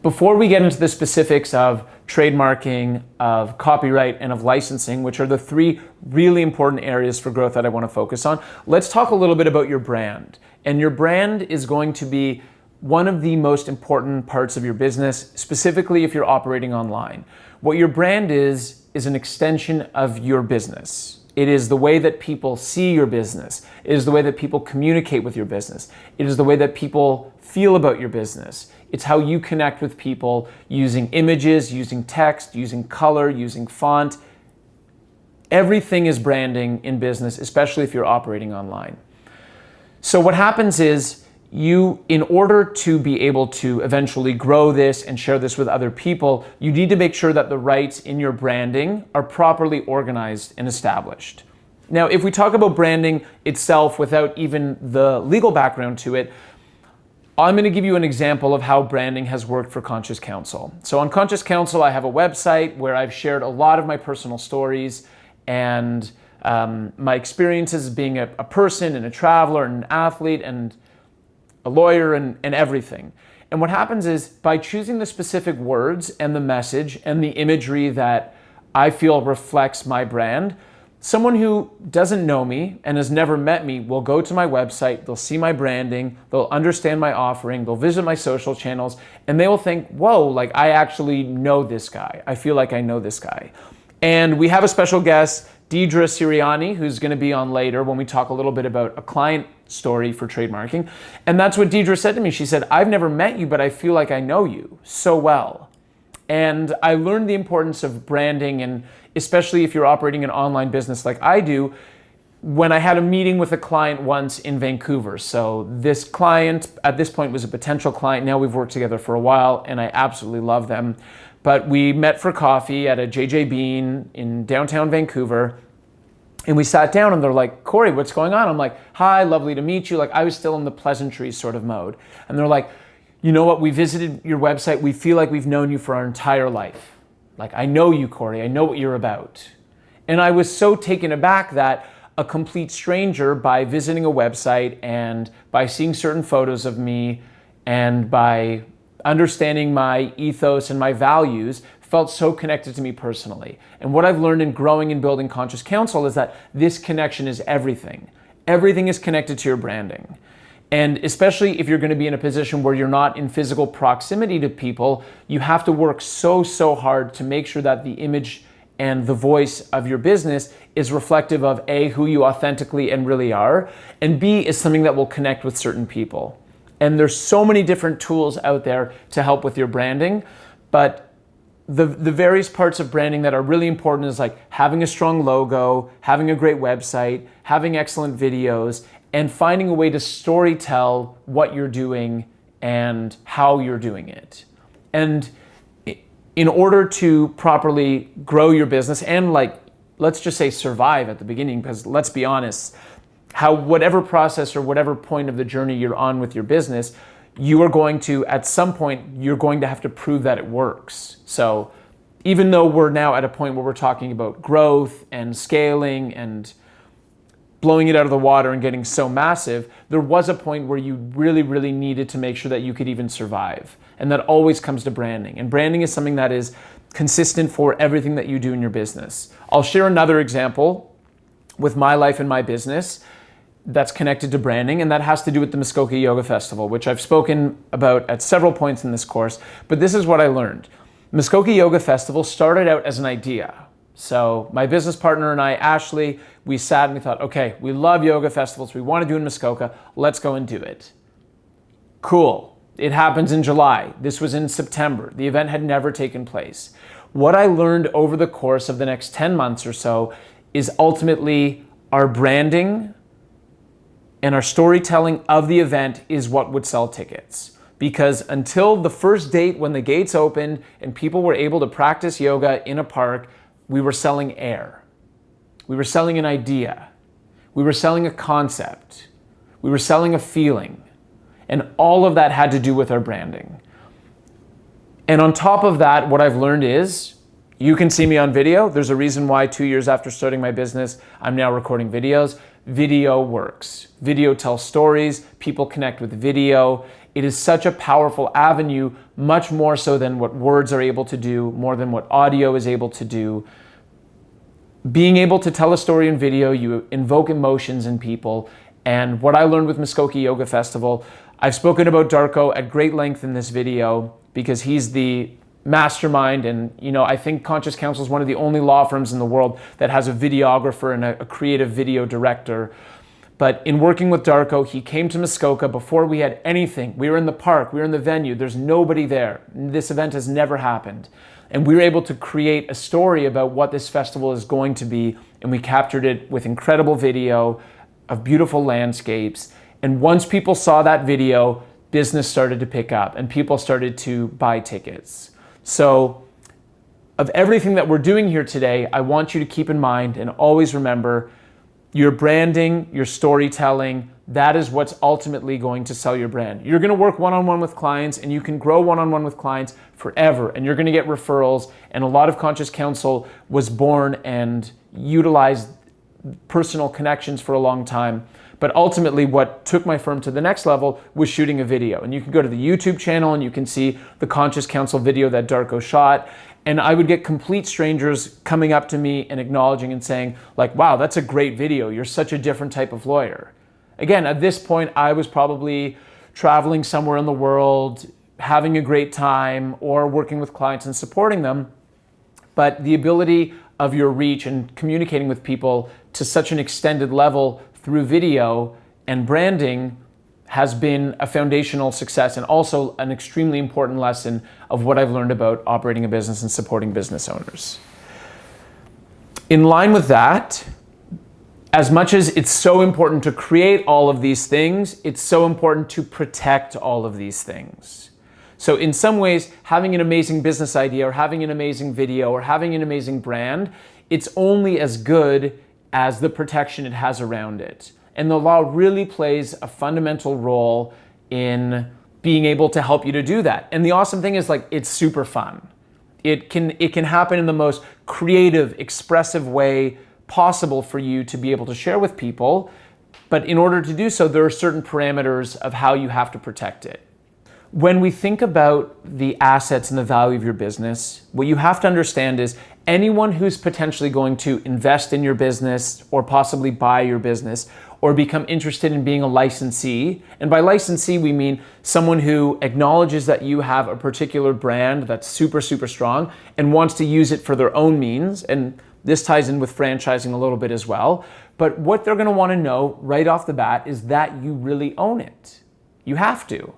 Before we get into the specifics of trademarking, of copyright, and of licensing, which are the three really important areas for growth that I want to focus on, let's talk a little bit about your brand. And your brand is going to be one of the most important parts of your business, specifically if you're operating online. What your brand is an extension of your business. It is the way that people see your business. It is the way that people communicate with your business. It is the way that people feel about your business. It's how you connect with people using images, using text, using color, using font. Everything is branding in business, especially if you're operating online. So what happens is you, in order to be able to eventually grow this and share this with other people, you need to make sure that the rights in your branding are properly organized and established. Now, if we talk about branding itself without even the legal background to it, I'm going to give you an example of how branding has worked for Conscious Counsel. So on Conscious Counsel, I have a website where I've shared a lot of my personal stories and my experiences as being a person and a traveler and an athlete and a lawyer and everything. And what happens is by choosing the specific words and the message and the imagery that I feel reflects my brand, someone who doesn't know me and has never met me will go to my website, they'll see my branding, they'll understand my offering, they'll visit my social channels, and they will think, whoa, like I actually know this guy. I feel like I know this guy. And we have a special guest, Deidre Siriani, who's going to be on later when we talk a little bit about a client story for trademarking. And that's what Deidre said to me. She said, I've never met you, but I feel like I know you so well. And I learned the importance of branding, and especially if you're operating an online business like I do, when I had a meeting with a client once in Vancouver. So this client at this point was a potential client. Now we've worked together for a while and I absolutely love them. But we met for coffee at a JJ Bean in downtown Vancouver. And we sat down and they're like, Corey, what's going on? I'm like, hi, lovely to meet you. Like I was still in the pleasantries sort of mode. And they're like, you know what? We visited your website. We feel like we've known you for our entire life. Like, I know you, Corey. I know what you're about. And I was so taken aback that a complete stranger, by visiting a website and by seeing certain photos of me and by understanding my ethos and my values, felt so connected to me personally. And what I've learned in growing and building Conscious Counsel is that this connection is everything. Everything is connected to your branding. And especially if you're going to be in a position where you're not in physical proximity to people, you have to work so hard to make sure that the image and the voice of your business is reflective of A, who you authentically and really are, and B, is something that will connect with certain people. And there's so many different tools out there to help with your branding, but the various parts of branding that are really important is like having a strong logo, having a great website, having excellent videos, and finding a way to storytell what you're doing and how you're doing it. And in order to properly grow your business and let's just say survive at the beginning, because let's be honest, whatever process or whatever point of the journey you're on with your business, you are going to, at some point, you're going to have to prove that it works. So even though we're now at a point where we're talking about growth and scaling and blowing it out of the water and getting so massive, there was a point where you really needed to make sure that you could even survive. And that always comes to branding. And branding is something that is consistent for everything that you do in your business. I'll share another example with my life and my business that's connected to branding, and that has to do with the Muskoka Yoga Festival, which I've spoken about at several points in this course, but this is what I learned. Muskoka Yoga Festival started out as an idea. So my business partner and I, Ashley, we sat and we thought, okay, we love yoga festivals. We want to do in Muskoka. Let's go and do it. Cool. It happens in July. This was in September. The event had never taken place. What I learned over the course of the next 10 months or so is ultimately our branding and our storytelling of the event is what would sell tickets. Because until the first date when the gates opened and people were able to practice yoga in a park, we were selling air. We were selling an idea. We were selling a concept. We were selling a feeling. And all of that had to do with our branding. And on top of that, what I've learned is you can see me on video. There's a reason why 2 years after starting my business, I'm now recording videos. Video works. Video tells stories. People connect with video. It is such a powerful avenue, much more so than what words are able to do, more than what audio is able to do. Being able to tell a story in video, you invoke emotions in people. And what I learned with Muskoka Yoga Festival, I've spoken about Darko at great length in this video because he's the mastermind, and I think Conscious Counsel is one of the only law firms in the world that has a videographer and a creative video director. But in working with Darko, he came to Muskoka before we had anything. We were in the park, we were in the venue, there's nobody there. This event has never happened. And we were able to create a story about what this festival is going to be, and we captured it with incredible video of beautiful landscapes. And once people saw that video, business started to pick up and people started to buy tickets. So of everything that we're doing here today, I want you to keep in mind and always remember your branding, your storytelling, that is what's ultimately going to sell your brand. You're going to work one-on-one with clients, and you can grow one-on-one with clients forever, and you're going to get referrals. And a lot of Conscious Counsel was born and utilized personal connections for a long time. But ultimately what took my firm to the next level was shooting a video. And you can go to the YouTube channel and you can see the Conscious Counsel video that Darko shot. And I would get complete strangers coming up to me and acknowledging and saying like, wow, that's a great video. You're such a different type of lawyer. Again, at this point, I was probably traveling somewhere in the world, having a great time, or working with clients and supporting them. But the ability of your reach and communicating with people to such an extended level through video and branding has been a foundational success, and also an extremely important lesson of what I've learned about operating a business and supporting business owners. In line with that, as much as it's so important to create all of these things, it's so important to protect all of these things. So in some ways, having an amazing business idea or having an amazing video or having an amazing brand, it's only as good as the protection it has around it. And the law really plays a fundamental role in being able to help you to do that. And the awesome thing is, like, it's super fun. It can happen in the most creative, expressive way possible for you to be able to share with people. But in order to do so, there are certain parameters of how you have to protect it. When we think about the assets and the value of your business, what you have to understand is anyone who's potentially going to invest in your business or possibly buy your business or become interested in being a licensee, and by licensee we mean someone who acknowledges that you have a particular brand that's super, super strong and wants to use it for their own means, and this ties in with franchising a little bit as well. But what they're going to want to know right off the bat is that you really own it. You have to.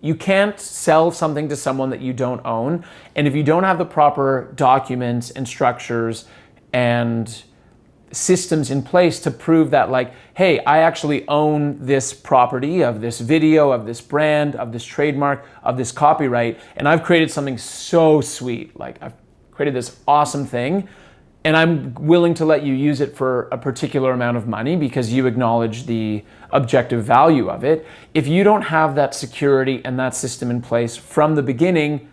You can't sell something to someone that you don't own. And if you don't have the proper documents and structures and systems in place to prove that, like, hey, I actually own this property of this video, of this brand, of this trademark, of this copyright, and I've created something so sweet, like I've created this awesome thing, and I'm willing to let you use it for a particular amount of money because you acknowledge the objective value of it. If you don't have that security and that system in place from the beginning,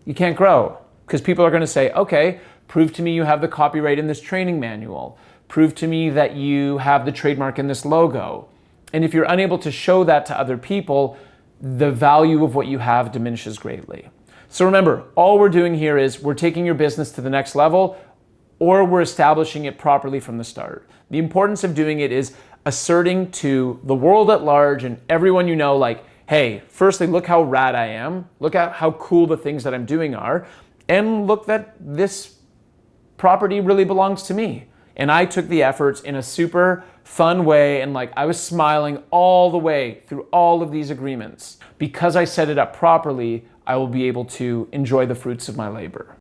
you can't grow, because people are going to say, okay, prove to me you have the copyright in this training manual. Prove to me that you have the trademark in this logo. And if you're unable to show that to other people, the value of what you have diminishes greatly. So remember, all we're doing here is we're taking your business to the next level, or we're establishing it properly from the start. The importance of doing it is asserting to the world at large and everyone you know, like, hey, firstly, look how rad I am. Look at how cool the things that I'm doing are. And look that this property really belongs to me. And I took the efforts in a super fun way, and like I was smiling all the way through all of these agreements. Because I set it up properly, I will be able to enjoy the fruits of my labor.